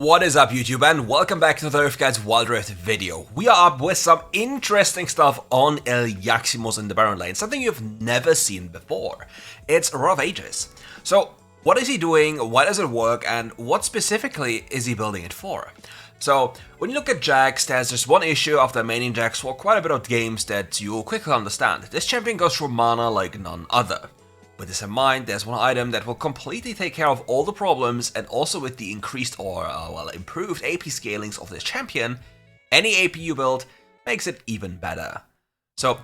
What is up YouTube and welcome back to the RiftGuides WildRift video. We are up with some interesting stuff on El Yaximus in the Baron lane, something you've never seen before. It's Rough Ages. So what is he doing, why does it work, and what specifically is he building it for? So when you look at JAX, there's just one issue after maining JAX for quite a bit of games that you'll quickly understand. This champion goes through mana like none other. With this in mind, there's one item that will completely take care of all the problems, and also with the increased or, improved AP scalings of this champion, any AP you build makes it even better. So,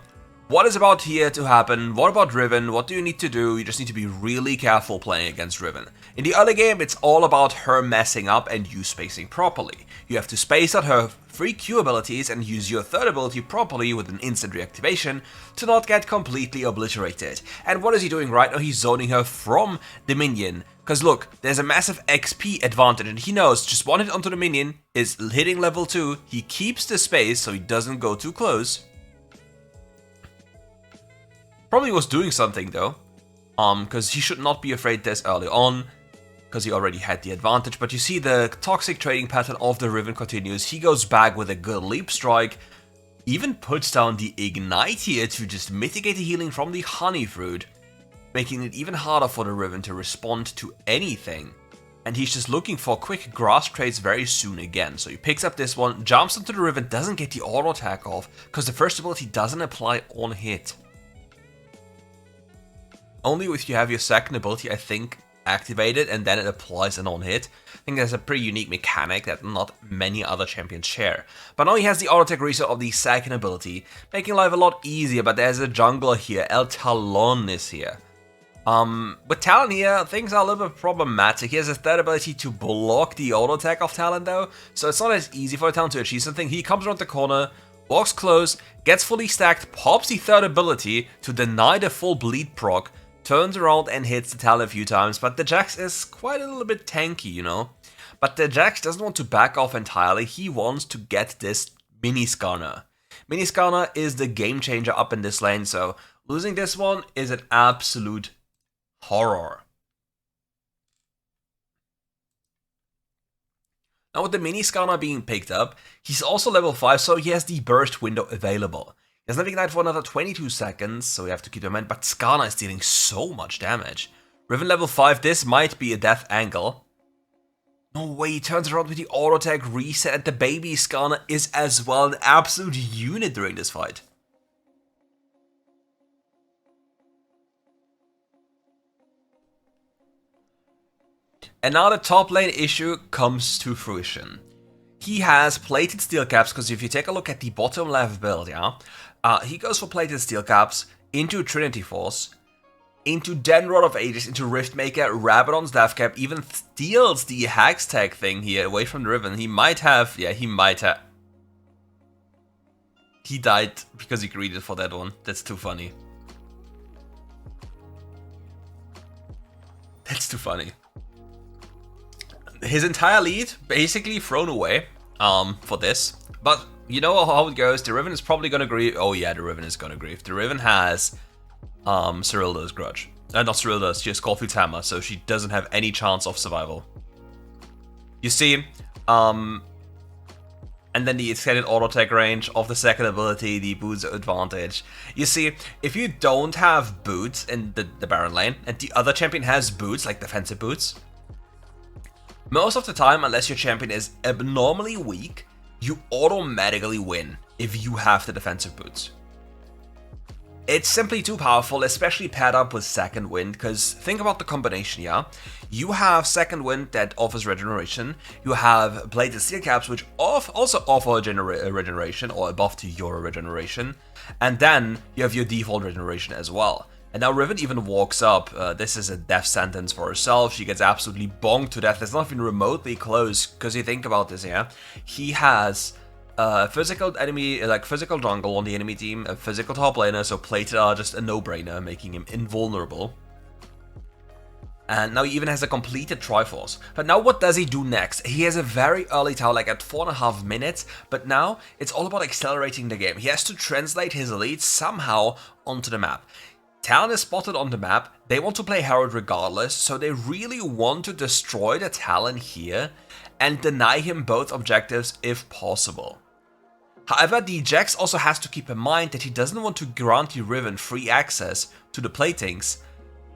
what is about here to happen? What about Riven? What do you need to do? You just need to be really careful playing against Riven. In the early game, it's all about her messing up and you spacing properly. You have to space out her free Q abilities and use your third ability properly with an instant reactivation to not get completely obliterated. And what is he doing right now? He's zoning her from the minion. Because look, there's a massive XP advantage and he knows just one hit onto the minion is hitting level 2. He keeps the space so he doesn't go too close. Probably was doing something though, because he should not be afraid this early on, because he already had the advantage. But you see the toxic trading pattern of the Riven continues. He goes back with a good leap strike, even puts down the ignite here to just mitigate the healing from the honey fruit, making it even harder for the Riven to respond to anything. And he's just looking for quick grass trades very soon again. So he picks up this one, jumps into the Riven, doesn't get the auto attack off, because the first ability doesn't apply on hit. Only if you have your second ability, I think, activated and then it applies an on-hit. I think that's a pretty unique mechanic that not many other champions share. But now he has the auto-attack reset of the second ability, making life a lot easier, but there's a jungler here. El Talon is here. With Talon here, things are a little bit problematic. He has a third ability to block the auto-attack of Talon though, so it's not as easy for Talon to achieve something. He comes around the corner, walks close, gets fully stacked, pops the third ability to deny the full bleed proc, turns around and hits the Talon a few times, but the JAX is quite a little bit tanky, you know? But the JAX doesn't want to back off entirely, he wants to get this Mini Skarner. Mini Skarner is the game changer up in this lane, so losing this one is an absolute horror. Now with the Mini Skarner being picked up, he's also level 5, so he has the burst window available. He has Living Ignite for another 22 seconds, so we have to keep in mind, but Skarner is dealing so much damage. Riven level 5, this might be a death angle. No way, he turns around with the auto attack reset, and the baby Skarner is as well an absolute unit during this fight. And now the top lane issue comes to fruition. He has plated steel caps, because if you take a look at the bottom left build, he goes for plated steel caps, into Trinity Force, into Den Rod of Ages, into Riftmaker, Rabadon's Death Cap, even steals the Hex Tag thing here away from the Riven. He might have. He died because he greeted for that one. That's too funny. That's too funny. His entire lead basically thrown away for this, but you know how it goes. The Riven is probably gonna grieve. Oh yeah, the Riven is gonna grieve. The Riven has Cyrilda's grudge. Not Cyrilda's, she has Caulfield's hammer, so she doesn't have any chance of survival. You see, and then the extended auto attack range of the second ability, the boots advantage. You see, if you don't have boots in the Baron lane, and the other champion has boots, like defensive boots, most of the time, unless your champion is abnormally weak, you automatically win if you have the defensive boots. It's simply too powerful, especially paired up with Second Wind, because think about the combination, yeah? You have Second Wind that offers regeneration, you have Plated Steel Caps which also offer regeneration, or a buff to your regeneration, and then you have your default regeneration as well. And now Riven even walks up. This is a death sentence for herself. She gets absolutely bonked to death. It's not even remotely close, because you think about this, yeah? He has a physical enemy, like physical jungle on the enemy team, a physical top laner, so plated are just a no-brainer, making him invulnerable. And now he even has a completed Triforce. But now what does he do next? He has a very early tower, like at 4.5 minutes, but now it's all about accelerating the game. He has to translate his lead somehow onto the map. Talon is spotted on the map, they want to play Herald regardless, so they really want to destroy the Talon here and deny him both objectives if possible. However, the JAX also has to keep in mind that he doesn't want to grant the Riven free access to the platings,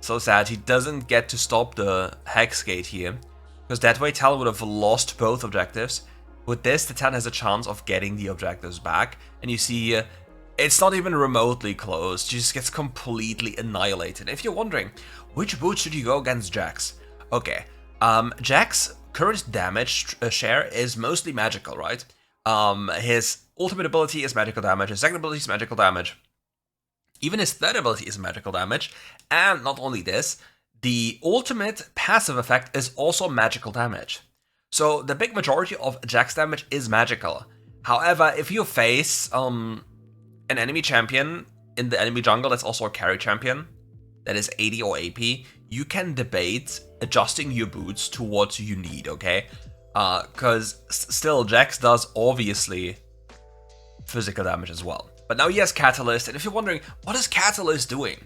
so that he doesn't get to stop the Hex Gate here, because that way Talon would have lost both objectives. With this, the Talon has a chance of getting the objectives back, and you see it's not even remotely close, she just gets completely annihilated. If you're wondering, which boot should you go against JAX? Okay, JAX current damage share is mostly magical, right? His ultimate ability is magical damage, his second ability is magical damage, even his third ability is magical damage, and not only this, the ultimate passive effect is also magical damage. So the big majority of JAX damage is magical. However, if you face an enemy champion in the enemy jungle that's also a carry champion, that is AD or AP, you can debate adjusting your boots to what you need, okay? Because still, JAX does obviously physical damage as well. But now he has Catalyst, and if you're wondering, what is Catalyst doing?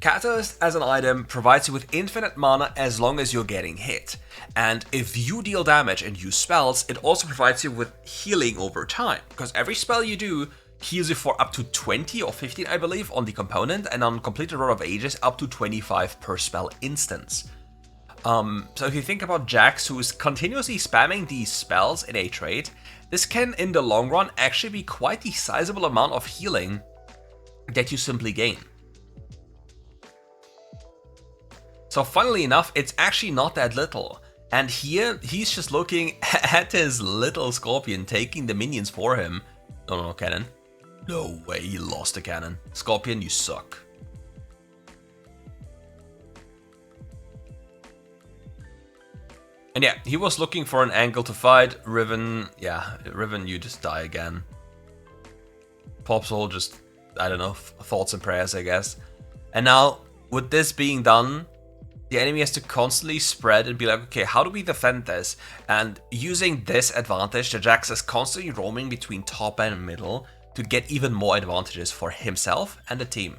Catalyst as an item provides you with infinite mana as long as you're getting hit. And if you deal damage and use spells, it also provides you with healing over time. Because every spell you do heals you for up to 20 or 15, I believe, on the component, and on completed Rod of Ages, up to 25 per spell instance. So if you think about JAX, who is continuously spamming these spells in a trade, this can, in the long run, actually be quite the sizable amount of healing that you simply gain. So funnily enough, it's actually not that little. And here, he's just looking at his little Scorpion taking the minions for him. Oh no, cannon. No way, he lost the cannon. Scorpion, you suck. And yeah, he was looking for an angle to fight. Riven, yeah, Riven, you just die again. Popsol just, I don't know, thoughts and prayers, I guess. And now, with this being done, the enemy has to constantly spread and be like, okay, how do we defend this? And using this advantage, the JAX is constantly roaming between top and middle to get even more advantages for himself and the team.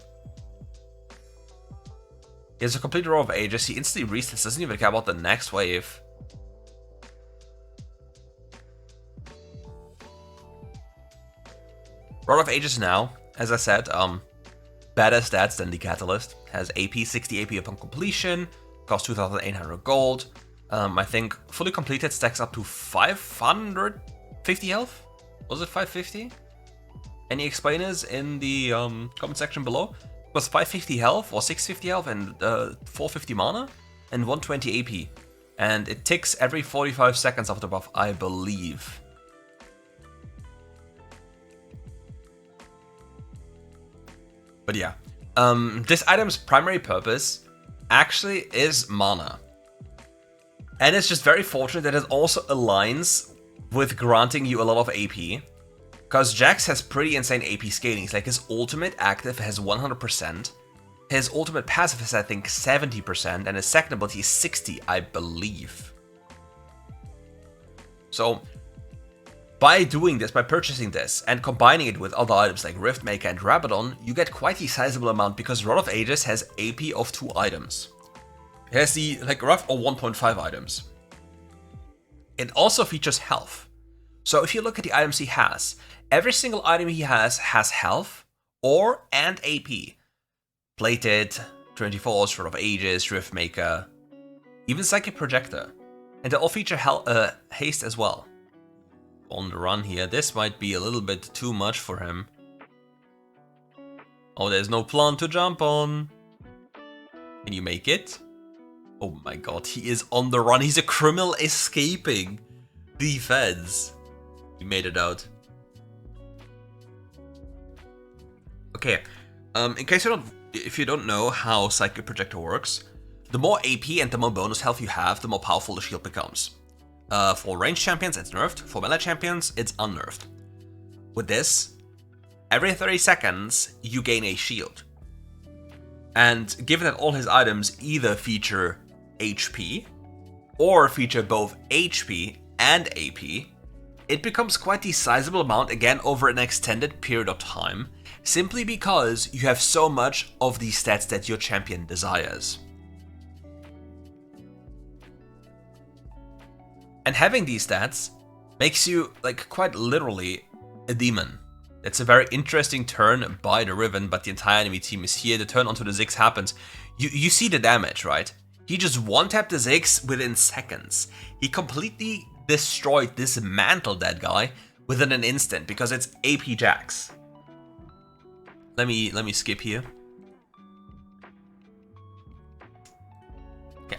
He has a complete Row of Ages, he instantly resets, doesn't even care about the next wave. Rod of Ages now, as I said, better stats than the Catalyst. Has AP, 60 AP upon completion, costs 2,800 gold. I think fully completed stacks up to 550 health? Was it 550? Any explainers in the comment section below? It was 550 health or 650 health and 450 mana and 120 AP. And it ticks every 45 seconds after buff, I believe. But yeah, this item's primary purpose actually is mana. And it's just very fortunate that it also aligns with granting you a lot of AP. Because JAX has pretty insane AP scalings, like his ultimate active has 100%, his ultimate passive is I think 70%, and his second ability is 60, I believe. So, by doing this, by purchasing this, and combining it with other items like Riftmaker and Rabadon, you get quite a sizable amount because Rod of Ages has AP of 2 items. It has the, like, rough or 1.5 items. It also features health. So if you look at the items he has, every single item he has health or and AP. Plated, 24, Rod of Ages, Riftmaker, even Psychic Projector. And they all feature haste as well. On the run here, this might be a little bit too much for him. Oh, there's no plant to jump on. Can you make it? Oh my god, he is on the run. He's a criminal escaping the feds. He made it out. Okay, in case if you don't know how Psychic Projector works, the more AP and the more bonus health you have, the more powerful the shield becomes. For ranged champions, it's nerfed. For melee champions, it's unnerfed. With this, every 30 seconds, you gain a shield. And given that all his items either feature HP, or feature both HP and AP, it becomes quite a sizable amount again over an extended period of time, simply because you have so much of the stats that your champion desires. And having these stats makes you, like, quite literally a demon. It's a very interesting turn by the Riven, but the entire enemy team is here. The turn onto the Ziggs happens. You see the damage, right? He just one-tapped the Ziggs within seconds. He completely destroyed, dismantled that guy within an instant because it's AP JAX. Let me skip here. Okay.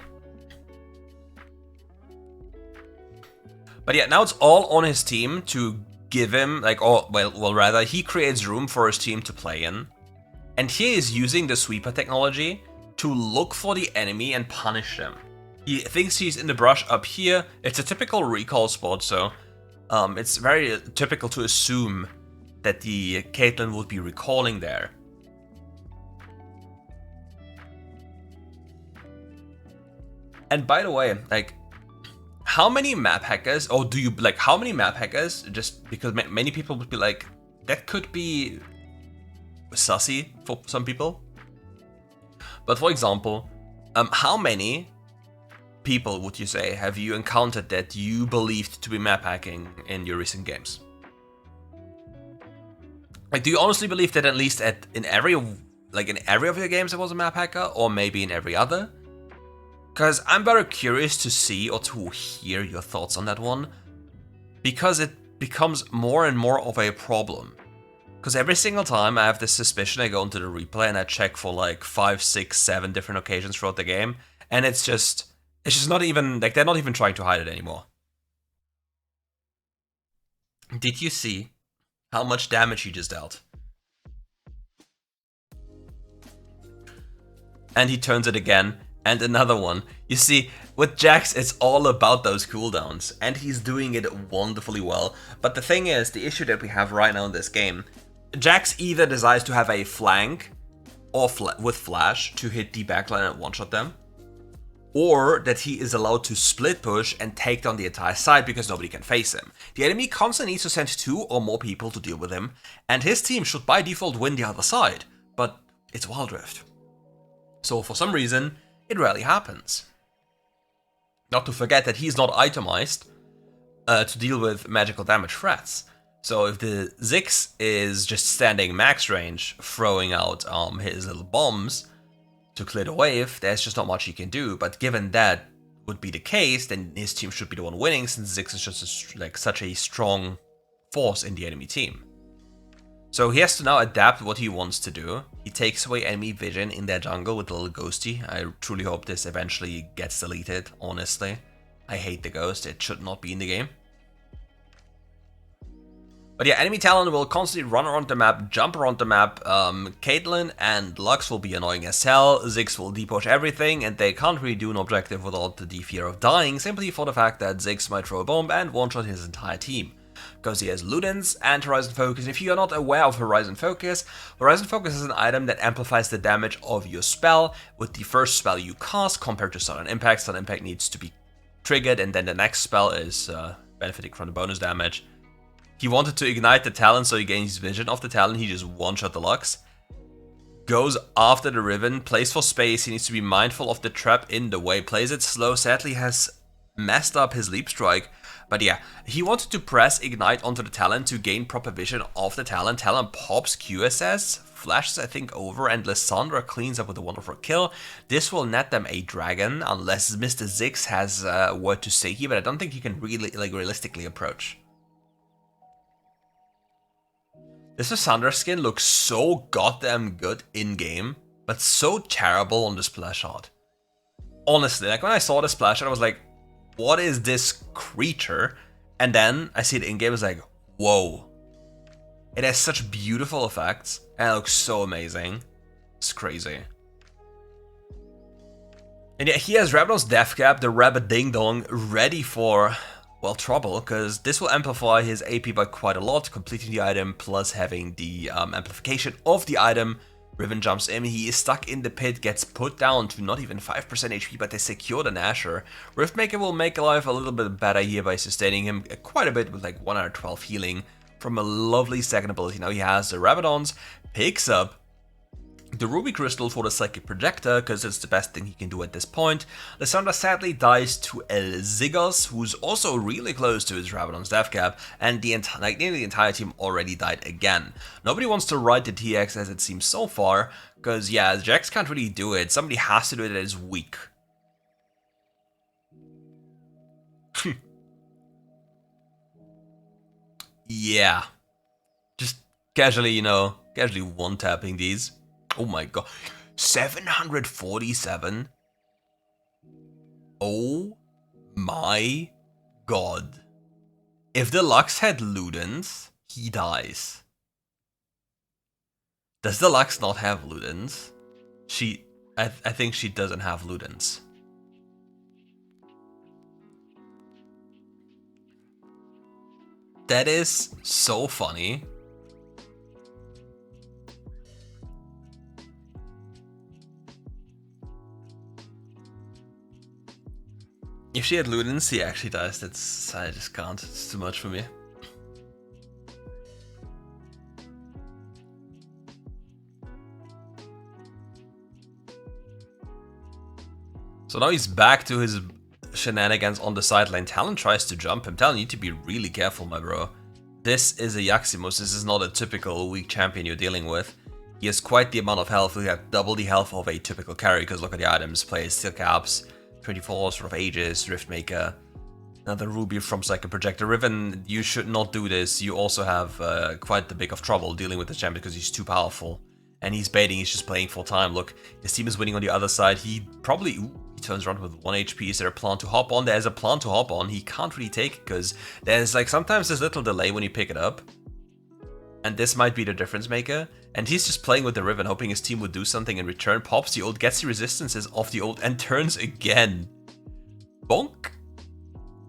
But yeah, now it's all on his team to give him, like, or well, rather, he creates room for his team to play in. And he is using the sweeper technology to look for the enemy and punish them. He thinks he's in the brush up here. It's a typical recall spot, so it's very typical to assume that the Caitlyn would be recalling there. And by the way, like, how many map hackers, or do you, like, how many map hackers, just because many people would be like, that could be sussy for some people. But for example, how many people would you say have you encountered that you believed to be map hacking in your recent games? Like, do you honestly believe that at least in every of your games there was a map hacker, or maybe in every other? Because I'm very curious to see or to hear your thoughts on that one, because it becomes more and more of a problem. Because every single time I have this suspicion, I go into the replay and I check for like 5, 6, 7 different occasions throughout the game, and it's just not even, like, they're not even trying to hide it anymore. Did you see how much damage he just dealt? And he turns it again. And another one. You see, with JAX, it's all about those cooldowns, and he's doing it wonderfully well. But the thing is, the issue that we have right now in this game, JAX either decides to have a flank or with flash to hit the backline and one-shot them, or that he is allowed to split push and take down the entire side because nobody can face him. The enemy constantly needs to send 2 or more people to deal with him, and his team should by default win the other side, but it's WildRift. So for some reason, it rarely happens. Not to forget that he's not itemized to deal with magical damage threats. So if the Ziggs is just standing max range, throwing out his little bombs to clear the wave, there's just not much he can do. But given that would be the case, then his team should be the one winning, since Ziggs is just such a strong force in the enemy team. So he has to now adapt what he wants to do. He takes away enemy vision in their jungle with a little ghosty. I truly hope this eventually gets deleted, honestly. I hate the ghost, it should not be in the game. But yeah, enemy Talon will constantly run around the map, jump around the map. Caitlyn and Lux will be annoying as hell. Ziggs will depush everything, and they can't really do an objective without the fear of dying, simply for the fact that Ziggs might throw a bomb and one-shot his entire team. Because he has Ludens and Horizon Focus. If you are not aware of Horizon Focus is an item that amplifies the damage of your spell with the first spell you cast compared to Sudden Impact. Sudden Impact needs to be triggered, and then the next spell is benefiting from the bonus damage. He wanted to ignite the Talon so he gains vision of the Talon. He just one-shot the Lux. Goes after the Riven, plays for space. He needs to be mindful of the trap in the way. Plays it slow. Sadly has messed up his leap strike. But yeah, he wanted to press Ignite onto the Talon to gain proper vision of the Talon. Talon pops QSS, flashes I think over, and Lissandra cleans up with a wonderful kill. This will net them a dragon, unless Mr. Ziggs has a word to say here, but I don't think he can really, realistically approach. This Lissandra skin looks so goddamn good in-game, but so terrible on the splash shot. Honestly, like, when I saw the splash shot, I was like, what is this creature? And then I see it in-game, it's like, whoa. It has such beautiful effects, and it looks so amazing. It's crazy. And yeah, he has Rabadon's Death Cap, the Rabbit Ding Dong, ready for, well, trouble, because this will amplify his AP by quite a lot, completing the item, plus having the amplification of the item. Riven jumps in, he is stuck in the pit, gets put down to not even 5% HP, but they secure the Nasher. Riftmaker will make life a little bit better here by sustaining him quite a bit with like 112 healing from a lovely second ability. Now he has the Rabadons, picks up the Ruby Crystal for the Psychic Projector, because it's the best thing he can do at this point. Lysandra sadly dies to El Zigos, who's also really close to his Rabadon's death cap, and nearly the entire team already died again. Nobody wants to ride the TX as it seems so far, because yeah, JAX can't really do it. Somebody has to do it that is weak. Yeah. Just casually, you know, casually one-tapping these. Oh my god. 747? Oh my god. If the Lux had Ludens, he dies. Does the Lux not have Ludens? I think she doesn't have Ludens. That is so funny. If she had Ludens, he actually dies. I just can't. It's too much for me. So now he's back to his shenanigans on the side lane. Talon tries to jump him. Talon, you need to be really careful, my bro. This is a Yaximus. This is not a typical weak champion you're dealing with. He has quite the amount of health. He has double the health of a typical carry, because look at the items. Plays Steel Caps, 24 Sword of Ages, Riftmaker, another Ruby from Psychic Projector. Riven, you should not do this. You also have quite the big of trouble dealing with the champion because he's too powerful. And he's baiting, he's just playing full time. Look, his team is winning on the other side. He probably... Ooh, he turns around with 1 HP. Is there a plant to hop on? There's a plant to hop on. He can't really take it because there's like sometimes this little delay when you pick it up. And this might be the difference maker. And he's just playing with the Riven, hoping his team would do something in return. Pops the ult, gets the resistances off the ult, and turns again. Bonk.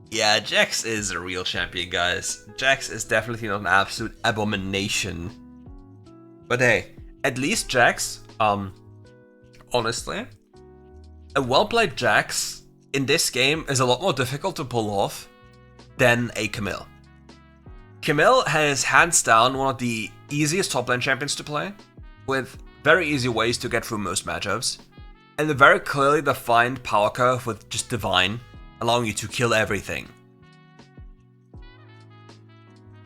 Yeah, JAX is a real champion, guys. JAX is definitely not an absolute abomination. But hey, at least JAX, honestly, a well-played JAX in this game is a lot more difficult to pull off than a Camille. Camille has hands down one of the easiest top lane champions to play, with very easy ways to get through most matchups, and a very clearly defined power curve with just Divine, allowing you to kill everything.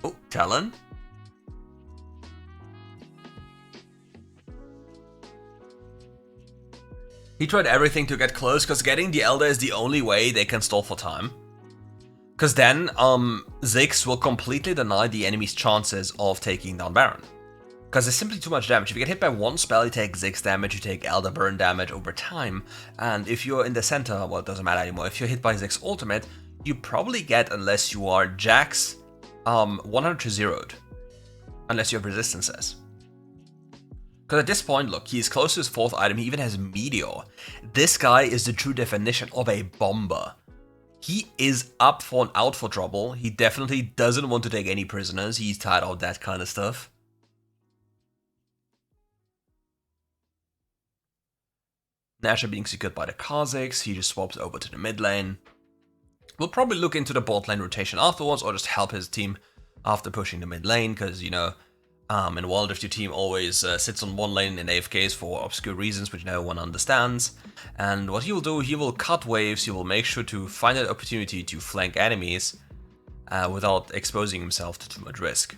Oh, Talon? He tried everything to get close, because getting the Elder is the only way they can stall for time. Because then, Ziggs will completely deny the enemy's chances of taking down Baron. Because there's simply too much damage. If you get hit by one spell, you take Ziggs damage, you take Elder Burn damage over time. And if you're in the center, well, it doesn't matter anymore. If you're hit by Ziggs ultimate, you probably get, unless you are JAX, 100 to 0'd. Unless you have resistances. Because at this point, look, he's close to his 4th item, he even has Meteor. This guy is the true definition of a bomber. He is up for and out for trouble. He definitely doesn't want to take any prisoners. He's tired of that kind of stuff. Nasher being secured by the Kha'Zix. He just swaps over to the mid lane. We'll probably look into the bot lane rotation afterwards, or just help his team after pushing the mid lane, because, you know, in WildRift your team always sits on one lane in AFKs for obscure reasons which no one understands. And what he will do, he will cut waves, he will make sure to find an opportunity to flank enemies without exposing himself to too much risk.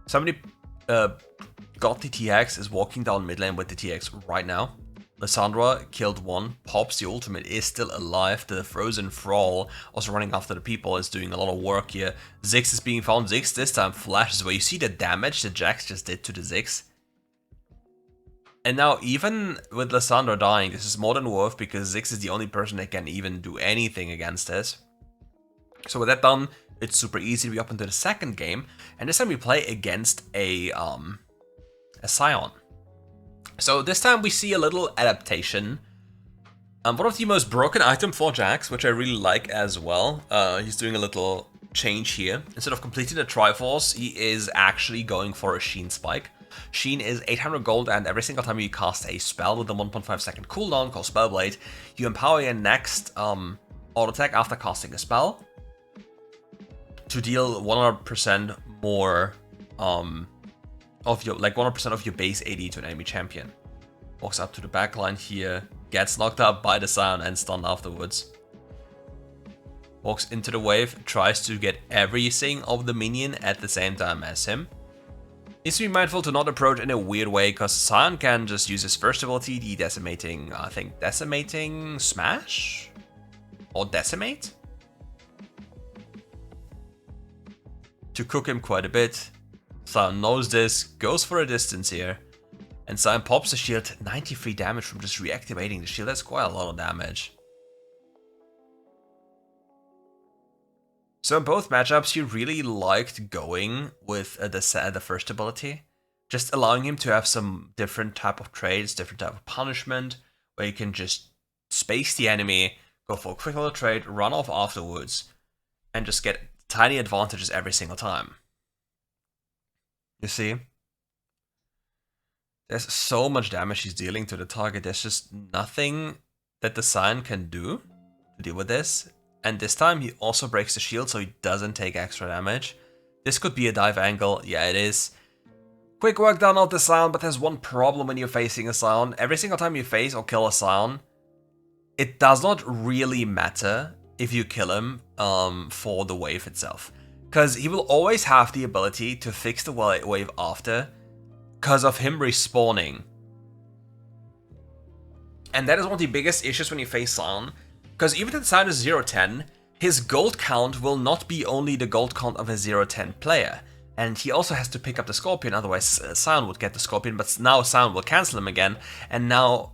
Somebody got the TX, is walking down mid lane with the TX right now. Lysandra killed one, Pops the ultimate is still alive, the Frozen Thrall also running after the people is doing a lot of work here. Ziggs is being found, Ziggs this time flashes away. You see the damage that JAX just did to the Ziggs? And now even with Lysandra dying, this is more than worth, because Ziggs is the only person that can even do anything against this. So with that done, it's super easy to be up into the second game, and this time we play against a Sion. So this time we see a little adaptation. One of the most broken item for JAX, which I really like as well. He's doing a little change here. Instead of completing the Triforce, he is actually going for a Sheen Spike. Sheen is 800 gold, and every single time you cast a spell with a 1.5 second cooldown called Spellblade, you empower your next auto attack after casting a spell to deal 100% more of your 100% of your base AD to an enemy champion. Walks up to the backline here, gets knocked up by the Sion and stunned afterwards. Walks into the wave, tries to get everything of the minion at the same time as him. Needs to be mindful to not approach in a weird way, because Sion can just use his first ability, the decimating, I think, decimating smash? Or decimate? To cook him quite a bit. Sion knows this, goes for a distance here. And Sion pops the shield, 93 damage from just reactivating the shield. That's quite a lot of damage. So in both matchups, he really liked going with the first ability. Just allowing him to have some different type of trades, different type of punishment, where you can just space the enemy, go for a quick little trade, run off afterwards, and just get tiny advantages every single time. You see? There's so much damage he's dealing to the target, there's just nothing that the Sion can do to deal with this. And this time he also breaks the shield so he doesn't take extra damage. This could be a dive angle, yeah it is. Quick work done on the Sion, but there's one problem when you're facing a Sion. Every single time you face or kill a Sion, it does not really matter if you kill him for the wave itself. Because he will always have the ability to fix the wave after, because of him respawning. And that is one of the biggest issues when you face Sion. Because even if the Sion is 0-10, his gold count will not be only the gold count of a 0-10 player. And he also has to pick up the Scorpion, otherwise Sion would get the Scorpion, but now Sion will cancel him again, and now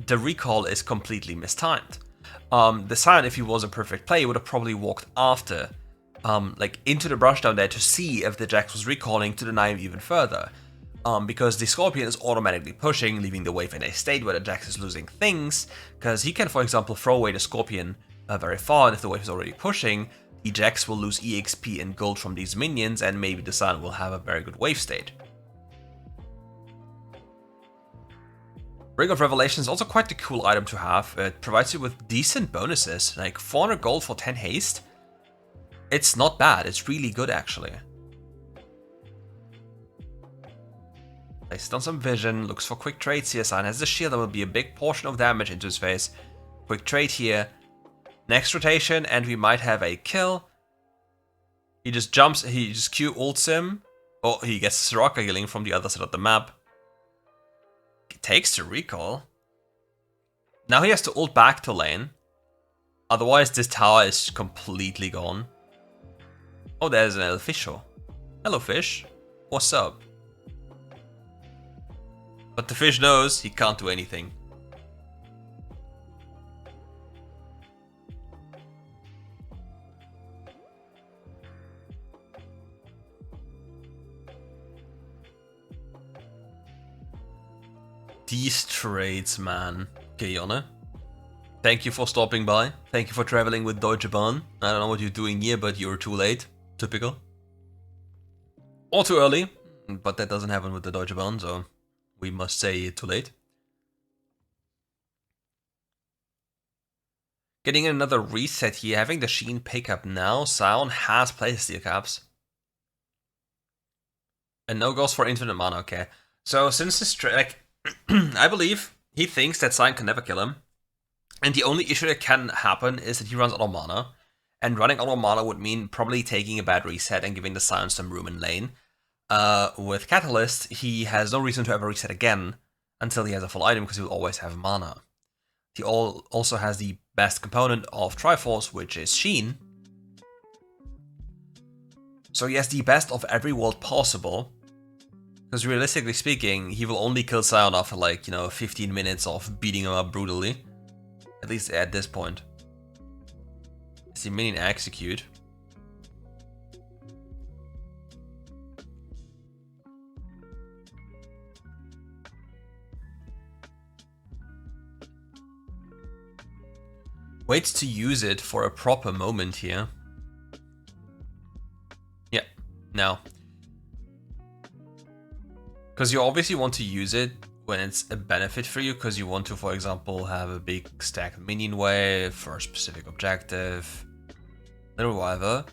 the recall is completely mistimed. The Sion, if he was a perfect player, would have probably walked after, like into the brushdown there to see if the JAX was recalling to deny him even further. Because the Scorpion is automatically pushing, leaving the wave in a state where the JAX is losing things, because he can, for example, throw away the Scorpion very far, and if the wave is already pushing, the JAX will lose EXP and gold from these minions, and maybe the Sion will have a very good wave state. Ring of Revelation is also quite a cool item to have. It provides you with decent bonuses, like 400 gold for 10 haste. It's not bad, it's really good actually. Places on some vision, looks for quick trades here. Sion has the shield, that will be a big portion of damage into his face. Quick trade here. Next rotation, and we might have a kill. He just jumps, he just Q ults him. Oh, he gets Soraka healing from the other side of the map. He takes the recall. Now he has to ult back to lane. Otherwise, this tower is completely gone. Oh, there's an El Fisho. Hello, fish. What's up? But the fish knows he can't do anything. These trades, man. Okay, Jonne. Thank you for stopping by. Thank you for traveling with Deutsche Bahn. I don't know what you're doing here, but you're too late. Typical. Or too early. But that doesn't happen with the Deutsche Bahn, so we must say too late. Getting another reset here, having the Sheen pick up now. Sion has placed steel caps. And no goes for infinite mana, okay. So since this I believe he thinks that Sion can never kill him. And the only issue that can happen is that he runs out of mana. And running out of mana would mean probably taking a bad reset and giving the Sion some room in lane. With Catalyst, he has no reason to ever reset again until he has a full item, because he will always have mana. He also has the best component of Triforce, which is Sheen. So he has the best of every world possible. Because realistically speaking, he will only kill Sion after 15 minutes of beating him up brutally. At least at this point. Is the minion execute? Waits to use it for a proper moment here. Yeah, now. Because you obviously want to use it when it's a benefit for you, because you want to, for example, have a big stacked minion wave for a specific objective, little whatever.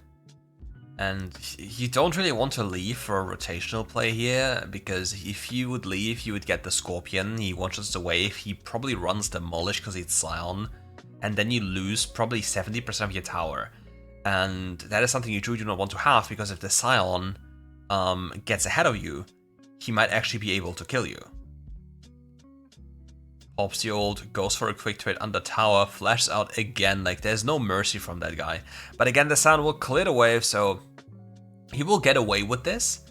And you don't really want to leave for a rotational play here, because if you would leave, you would get the Scorpion. He watches the wave. He probably runs Demolish because it's Sion. And then you lose probably 70% of your tower. And that is something you truly do not want to have, because if the Sion gets ahead of you, he might actually be able to kill you. Pops the ult, goes for a quick trade under tower, flashes out again. Like, there's no mercy from that guy. But again, the Sion will clear the wave, so he will get away with this.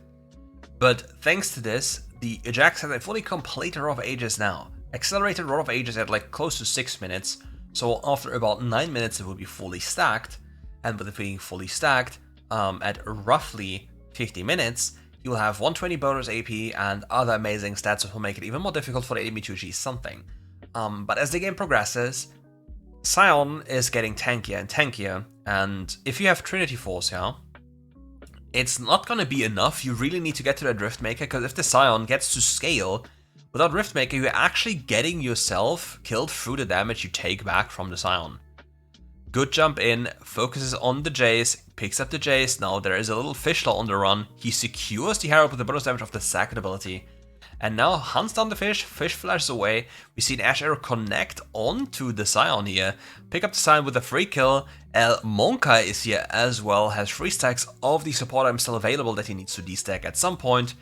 But thanks to this, the JAX has a fully completed Roar of Ages now. Accelerated Roar of Ages at like close to 6 minutes. So after about 9 minutes, it will be fully stacked. And with it being fully stacked, at roughly 50 minutes, you will have 120 bonus AP and other amazing stats that will make it even more difficult for the enemy to achieve something. But as the game progresses, Sion is getting tankier and tankier, and if you have Trinity Force here, it's not gonna be enough. You really need to get to that Riftmaker, because if the Sion gets to scale, without Riftmaker, you're actually getting yourself killed through the damage you take back from the Sion. Good jump in, focuses on the Jace, picks up the Jace. Now there is a little Fischler on the run. He secures the Herald with the bonus damage of the second ability. And now hunts down the fish flashes away. We see an Ash Arrow connect onto the Sion here. Pick up the Sion with a free kill. El Monka is here as well, has 3 stacks of the support item still available that he needs to destack at some point.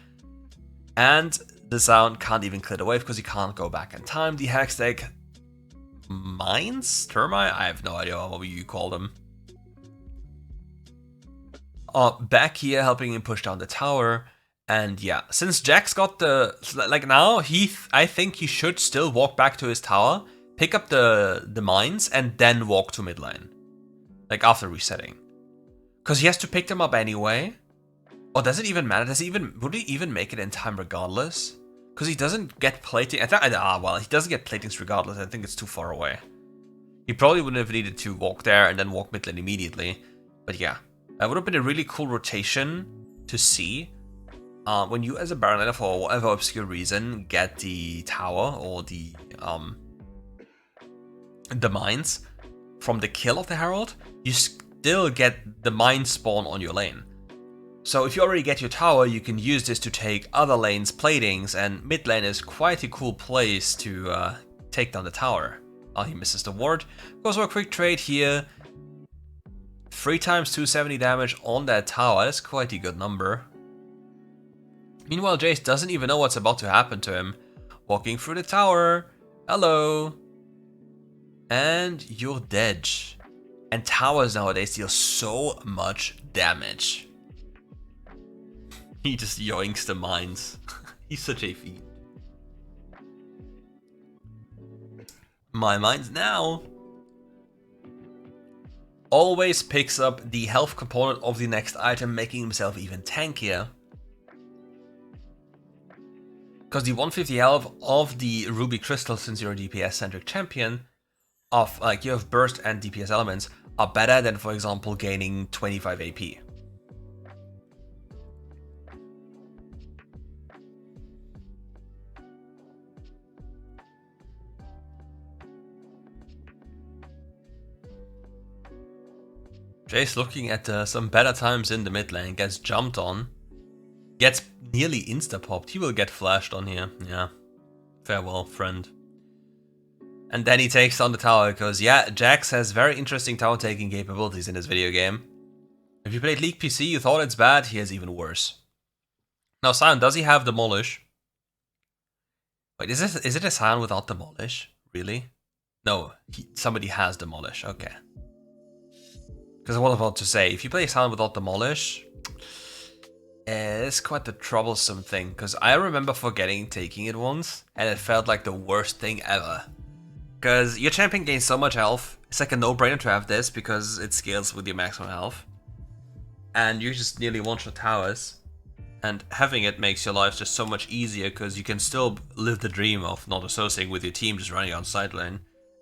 And the Sion can't even clear the wave because he can't go back in time. The Hex deck mines? Termite? I have no idea what you call them. Back here helping him push down the tower. And yeah, since JAX got the, like now, I think he should still walk back to his tower, pick up the mines, and then walk to mid lane. Like after resetting. Because he has to pick them up anyway. Or does it even matter? Would he even make it in time regardless? Because he doesn't get plating. Well, he doesn't get platings regardless. I think it's too far away. He probably wouldn't have needed to walk there and then walk mid lane immediately. But yeah, that would have been a really cool rotation to see. When you as a Baron laner, for whatever obscure reason, get the tower or the mines from the kill of the Herald, you still get the mine spawn on your lane. So if you already get your tower, you can use this to take other lanes' platings, and mid lane is quite a cool place to take down the tower. Oh, he misses the ward. Goes for a quick trade here. 3 times 270 damage on that tower. That's quite a good number. Meanwhile, Jace doesn't even know what's about to happen to him. Walking through the tower. Hello. And you're dead. And towers nowadays deal so much damage. He just yoinks the mines. He's such a fiend. My mines now. Always picks up the health component of the next item, making himself even tankier. Because the 150 health of the Ruby Crystal, since you're a DPS-centric champion, of like you have burst and DPS elements, are better than, for example, gaining 25 AP. Jace looking at some better times in the mid lane, gets jumped on, gets nearly insta-popped. He will get flashed on here. Yeah. Farewell, friend. And then he takes down the tower, because yeah, JAX has very interesting tower taking capabilities in this video game. If you played League PC, you thought it's bad, he has even worse. Now Sion, does he have Demolish? Wait, is it a Sion without Demolish? Really? No, somebody has Demolish, okay. Because I was about to say, if you play Sion without Demolish, it's quite the troublesome thing, because I remember forgetting taking it once, and it felt like the worst thing ever. Because your champion gains so much health, it's like a no-brainer to have this, because it scales with your maximum health. And you just nearly one-shot towers, and having it makes your life just so much easier, because you can still live the dream of not associating with your team, just running on side lane,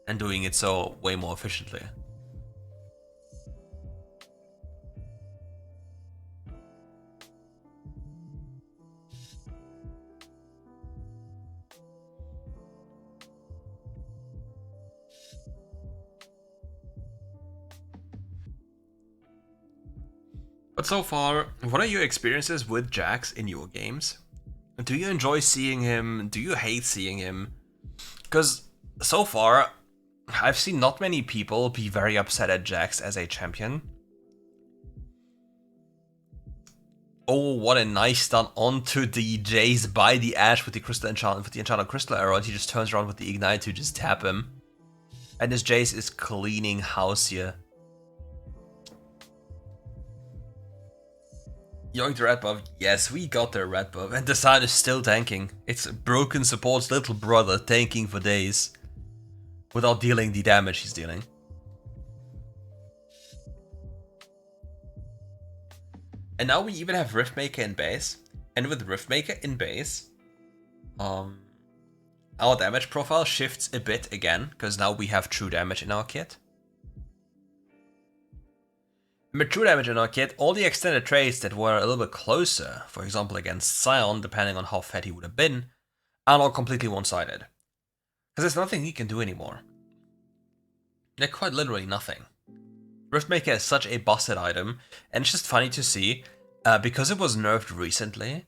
and doing it so way more efficiently. But But so far, what are your experiences with JAX in your games? Do you enjoy seeing him? Do you hate seeing him? Because so far, I've seen not many people be very upset at JAX as a champion. Oh, what a nice stun onto the Jace by the Ashe with the crystal enchantment, with the enchanted crystal arrow, and he just turns around with the ignite to just tap him. And this Jace is cleaning house here. Yoink the red buff. Yes, we got the red buff. And the Sion is still tanking. It's broken support's little brother tanking for days. Without dealing the damage he's dealing. And now we even have Riftmaker in base. And with Riftmaker in base, our damage profile shifts a bit again. Because now we have true damage in our kit. With true damage in our kit, all the extended traits that were a little bit closer, for example against Sion, depending on how fat he would have been, are now completely one-sided. Because there's nothing he can do anymore. They're quite literally nothing. Riftmaker is such a busted item, and it's just funny to see, because it was nerfed recently,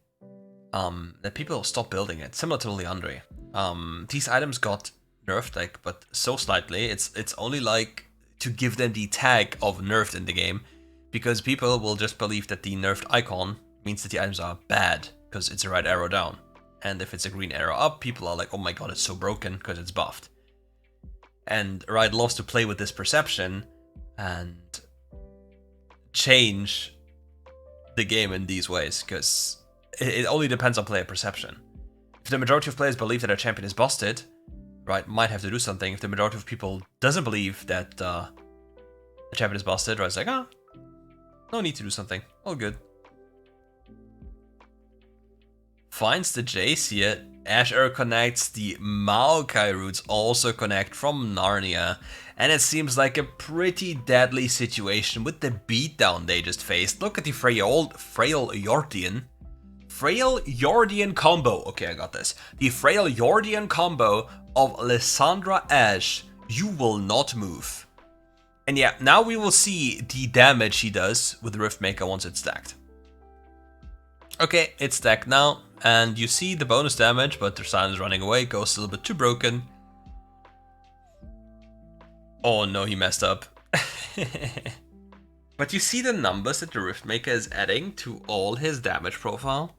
that people stopped building it, similar to Leandre. These items got nerfed, like, but so slightly, it's only like to give them the tag of nerfed in the game, because people will just believe that the nerfed icon means that the items are bad, because it's a red arrow down. And if it's a green arrow up, people are like, oh my god, it's so broken, because it's buffed. And Riot loves to play with this perception, and change the game in these ways, because it only depends on player perception. If the majority of players believe that a champion is busted, Riot might have to do something. If the majority of people doesn't believe that the champion is busted, Riot's like, oh, no need to do something. All good. Finds the Jace here. Ashe Arrow connects. The Maokai roots also connect from Narnia. And it seems like a pretty deadly situation with the beatdown they just faced. Look at the frail Yordian. Frail Yordian combo. Okay, I got this. The Frail Yordian combo of Lysandra Ashe. You will not move. And yeah, now we will see the damage he does with the Riftmaker once it's stacked. Okay, it's stacked now, and you see the bonus damage, but the Sion is running away, Ghost is a little bit too broken. Oh no, he messed up. But you see the numbers that the Riftmaker is adding to all his damage profile?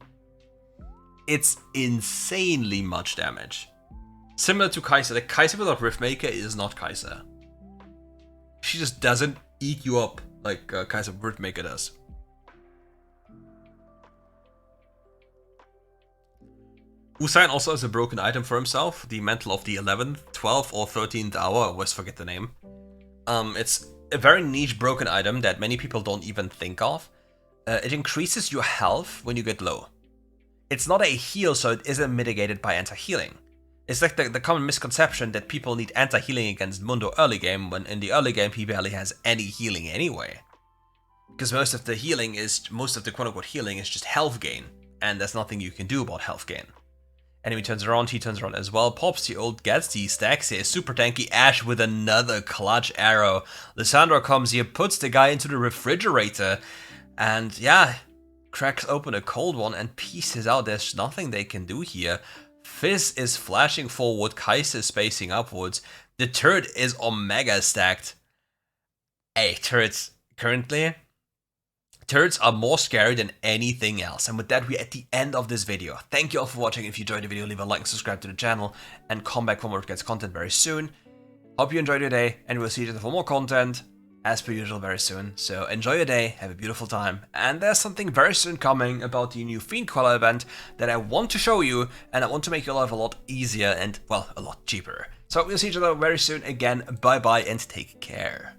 It's insanely much damage. Similar to Kai'Sa. The Kai'Sa without Riftmaker is not Kai'Sa. She just doesn't eat you up like Kai'Sa Riftmaker does. Sion also has a broken item for himself, the Mantle of the 11th, 12th or 13th hour, I always forget the name. It's a very niche broken item that many people don't even think of. It increases your health when you get low. It's not a heal, so it isn't mitigated by anti-healing. It's like the common misconception that people need anti-healing against Mundo early game, when in the early game he barely has any healing anyway. Because most of the quote-unquote healing is just health gain, and there's nothing you can do about health gain. Enemy turns around, he turns around as well, pops the ult, gets the stacks here, super tanky Ashe with another clutch arrow. Lysandra comes here, puts the guy into the refrigerator, and yeah, cracks open a cold one and pieces out. There's nothing they can do here. Fizz is flashing forward, Kai'Sa is spacing upwards, the turret is omega stacked. Hey, turrets are more scary than anything else. And with that, we're at the end of this video. Thank you all for watching. If you enjoyed the video, leave a like and subscribe to the channel, and come back for more RiftGuides content very soon. Hope you enjoyed your day, and we'll see you for more content, as per usual, very soon. So enjoy your day, have a beautiful time, and there's something very soon coming about the new Fiend Queller event that I want to show you, and I want to make your life a lot easier and, well, a lot cheaper. So we'll see each other very soon again. Bye bye and take care.